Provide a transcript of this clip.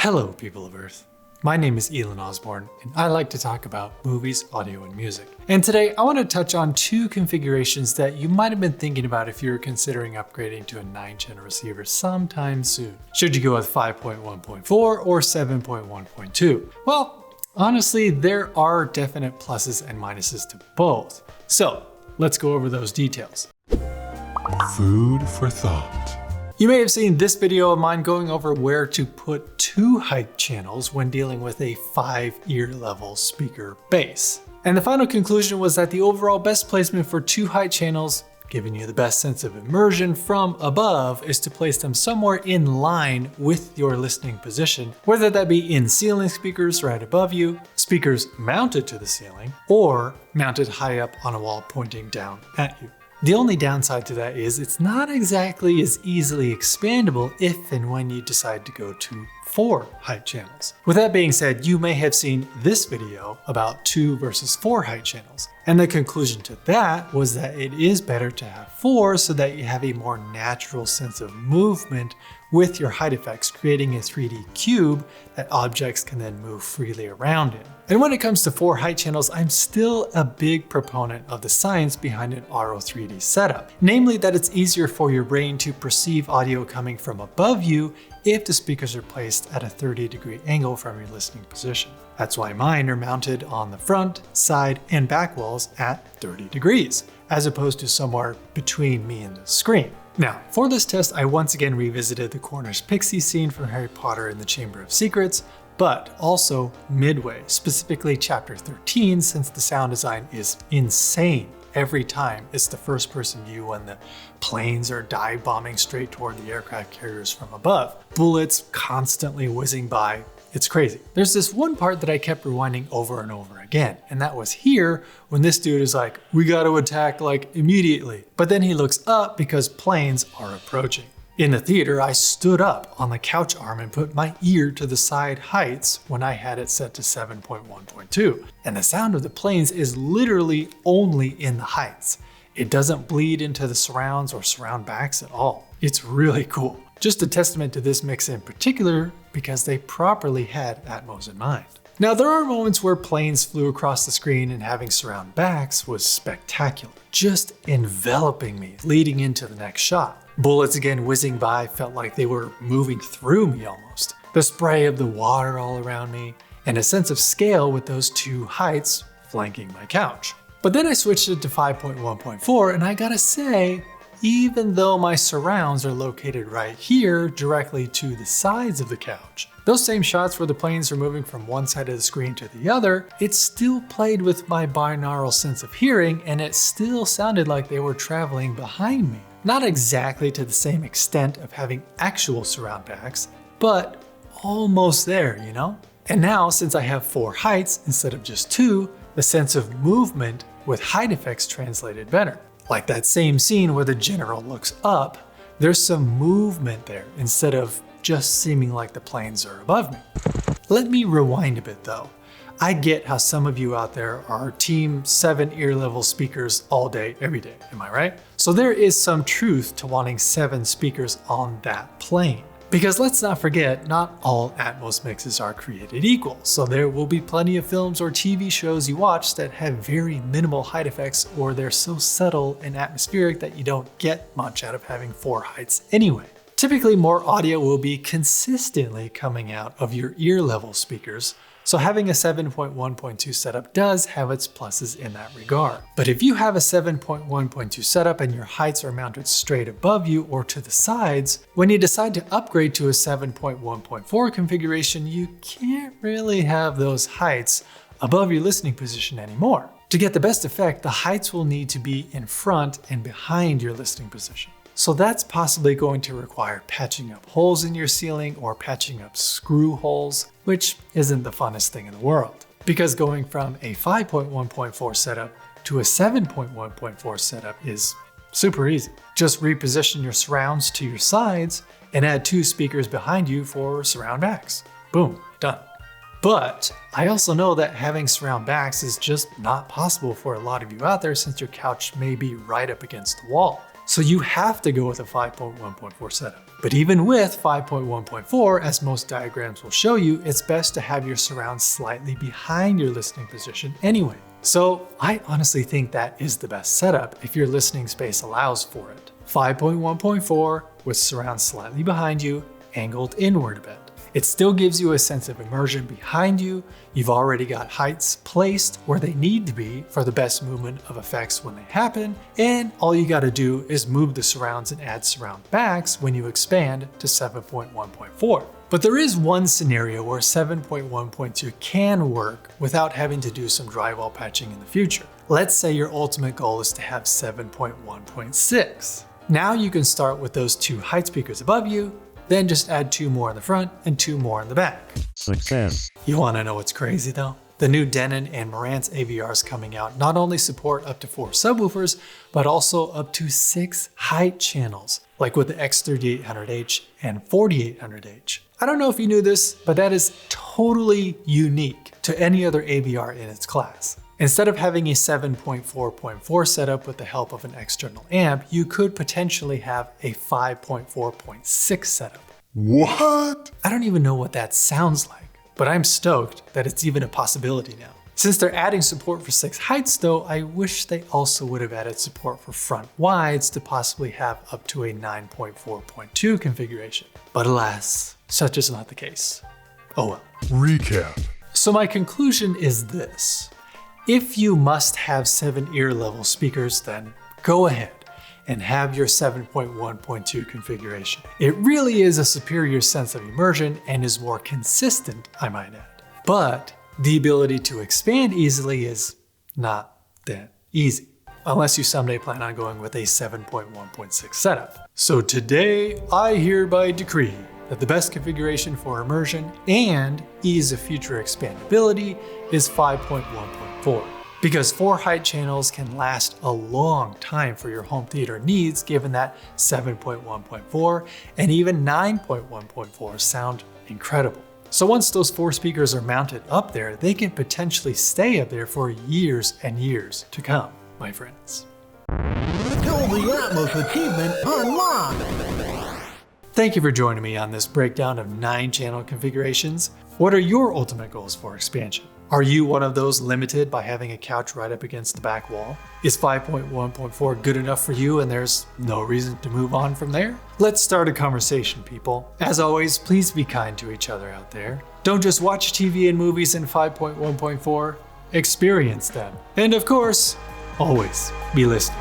Hello, people of Earth. My name is Elon Osborne, and I like to talk about movies, audio, and music. And today I want to touch on two configurations that you might have been thinking about if you're considering upgrading to a 9-channel receiver sometime soon. Should you go with 5.1.4 or 7.1.2? Well, honestly, there are definite pluses and minuses to both. So let's go over those details. Food for thought. You may have seen this video of mine going over where to put two height channels when dealing with a 5-ear level speaker base. And the final conclusion was that the overall best placement for two height channels, giving you the best sense of immersion from above, is to place them somewhere in line with your listening position, whether that be in ceiling speakers right above you, speakers mounted to the ceiling, or mounted high up on a wall pointing down at you. The only downside to that is it's not exactly as easily expandable if and when you decide to go to 4 height channels. With that being said, you may have seen this video about 2 versus 4 height channels. And the conclusion to that was that it is better to have 4 so that you have a more natural sense of movement with your height effects, creating a 3D cube that objects can then move freely around in. And when it comes to 4 height channels, I'm still a big proponent of the science behind an RO3D setup. Namely that it's easier for your brain to perceive audio coming from above you if the speakers are placed at a 30-degree angle from your listening position. That's why mine are mounted on the front, side, and back walls at 30 degrees, as opposed to somewhere between me and the screen. Now, for this test, I once again revisited the Corner's Pixie scene from Harry Potter and the Chamber of Secrets, but also midway, specifically chapter 13, since the sound design is insane. Every time it's the first person view when the planes are dive bombing straight toward the aircraft carriers from above. Bullets constantly whizzing by. It's crazy. There's this one part that I kept rewinding over and over again, and that was here when this dude is like, we got to attack like immediately. But then he looks up because planes are approaching. In the theater, I stood up on the couch arm and put my ear to the side heights when I had it set to 7.1.2. And the sound of the planes is literally only in the heights. It doesn't bleed into the surrounds or surround backs at all. It's really cool. Just a testament to this mix in particular because they properly had Atmos in mind. Now, there are moments where planes flew across the screen and having surround backs was spectacular, just enveloping me leading into the next shot. Bullets again whizzing by felt like they were moving through me almost. The spray of the water all around me, and a sense of scale with those two heights flanking my couch. But then I switched it to 5.1.4 and I gotta say, even though my surrounds are located right here directly to the sides of the couch, those same shots where the planes are moving from one side of the screen to the other, it still played with my binaural sense of hearing and it still sounded like they were traveling behind me. Not exactly to the same extent of having actual surround backs, but almost there, you know? And now, since I have 4 heights instead of just 2, the sense of movement with height effects translated better. Like that same scene where the general looks up, there's some movement there instead of just seeming like the planes are above me. Let me rewind a bit though. I get how some of you out there are team 7 ear level speakers all day, every day, am I right? So there is some truth to wanting 7 speakers on that plane. Because let's not forget, not all Atmos mixes are created equal. So there will be plenty of films or TV shows you watch that have very minimal height effects, or they're so subtle and atmospheric that you don't get much out of having 4 heights anyway. Typically, more audio will be consistently coming out of your ear level speakers, so having a 7.1.2 setup does have its pluses in that regard. But if you have a 7.1.2 setup and your heights are mounted straight above you or to the sides, when you decide to upgrade to a 7.1.4 configuration, you can't really have those heights above your listening position anymore. To get the best effect, the heights will need to be in front and behind your listening position. So that's possibly going to require patching up holes in your ceiling or patching up screw holes, which isn't the funnest thing in the world. Because going from a 5.1.4 setup to a 7.1.4 setup is super easy. Just reposition your surrounds to your sides and add 2 speakers behind you for surround backs. Boom, done. But I also know that having surround backs is just not possible for a lot of you out there since your couch may be right up against the wall. So you have to go with a 5.1.4 setup. But even with 5.1.4, as most diagrams will show you, it's best to have your surround slightly behind your listening position anyway. So I honestly think that is the best setup if your listening space allows for it. 5.1.4 with surround slightly behind you, angled inward a bit. It still gives you a sense of immersion behind you. You've already got heights placed where they need to be for the best movement of effects when they happen, and all you gotta do is move the surrounds and add surround backs when you expand to 7.1.4. But there is one scenario where 7.1.2 can work without having to do some drywall patching in the future. Let's say your ultimate goal is to have 7.1.6. Now you can start with those two height speakers above you, then just add 2 more in the front and 2 more in the back. Success. You wanna know what's crazy though? The new Denon and Marantz AVRs coming out not only support up to 4 subwoofers, but also up to 6 height channels, like with the X3800H and 4800H. I don't know if you knew this, but that is totally unique to any other AVR in its class. Instead of having a 7.4.4 setup with the help of an external amp, you could potentially have a 5.4.6 setup. What? I don't even know what that sounds like, but I'm stoked that it's even a possibility now. Since they're adding support for 6 heights though, I wish they also would have added support for front wides to possibly have up to a 9.4.2 configuration. But alas, such is not the case. Oh well. Recap. So my conclusion is this. If you must have 7 ear level speakers, then go ahead and have your 7.1.2 configuration. It really is a superior sense of immersion and is more consistent, I might add. But the ability to expand easily is not that easy, unless you someday plan on going with a 7.1.6 setup. So today, I hereby decree that the best configuration for immersion and ease of future expandability is 5.1.4. Because 4 height channels can last a long time for your home theater needs, given that 7.1.4 and even 9.1.4 sound incredible. So once those 4 speakers are mounted up there, they can potentially stay up there for years and years to come, my friends. Dolby Atmos achievement unlocked! Thank you for joining me on this breakdown of 9 channel configurations. What are your ultimate goals for expansion? Are you one of those limited by having a couch right up against the back wall? Is 5.1.4 good enough for you and there's no reason to move on from there? Let's start a conversation, people. As always, please be kind to each other out there. Don't just watch TV and movies in 5.1.4, experience them. And of course, always be listening.